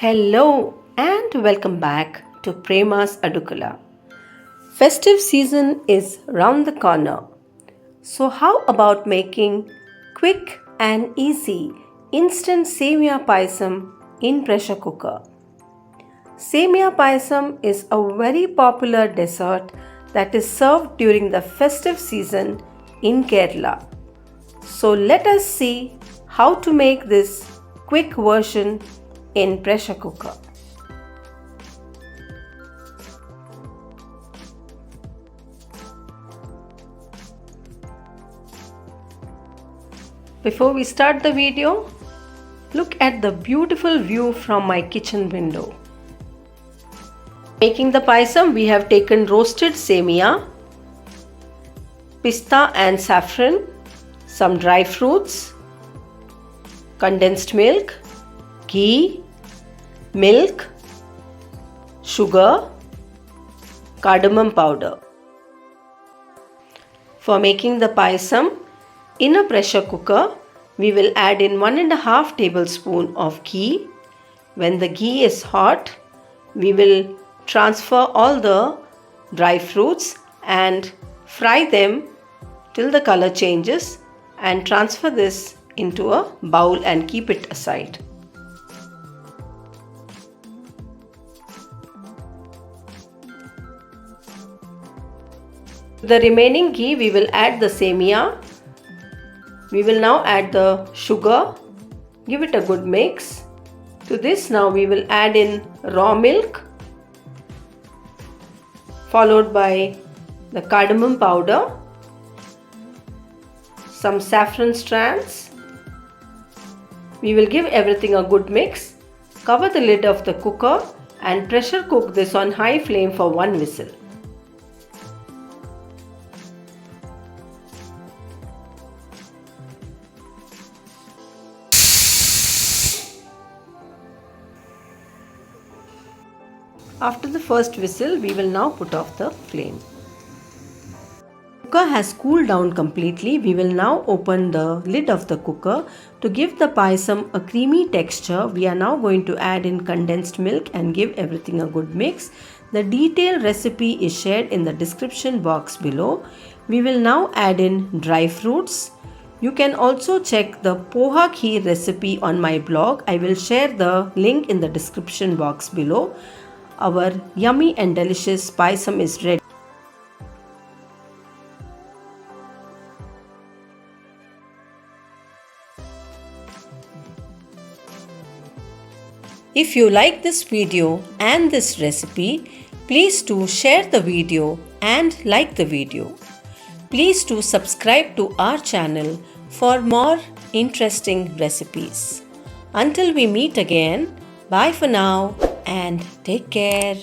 Hello and welcome back to Prema's Adukula. Festive season is round the corner. So how about making quick and easy instant Semiya Payasam in pressure cooker? Semiya Payasam is a very popular dessert that is served during the festive season in Kerala. So let us see how to make this quick version in pressure cooker. Before we start the video, look at the beautiful view from my kitchen window. Making the payasam, we have taken roasted semiya, pista and saffron, some dry fruits, condensed milk, ghee, milk, sugar, cardamom powder. For making the payasam, in a pressure cooker, we will add in 1.5 tablespoon of ghee. When the ghee is hot, we will transfer all the dry fruits and fry them till the color changes and transfer this into a bowl and keep it aside. To the remaining ghee, we will add the semiya. We will now add the sugar. Give it a good mix. To this now we will add in raw milk, followed by the cardamom powder, some saffron strands. We will give everything a good mix. Cover the lid of the cooker and pressure cook this on high flame for 1 whistle. After the first whistle, we will now put off the flame. Cooker has cooled down completely. We will now open the lid of the cooker. To give the payasam a creamy texture, we are now going to add in condensed milk and give everything a good mix. The detailed recipe is shared in the description box below. We will now add in dry fruits. You can also check the Poha Kheer recipe on my blog. I will share the link in the description box below. Our yummy and delicious payasam is ready. If you like this video and this recipe, please do share the video and like the video. Please do subscribe to our channel for more interesting recipes. Until we meet again, bye for now and take care.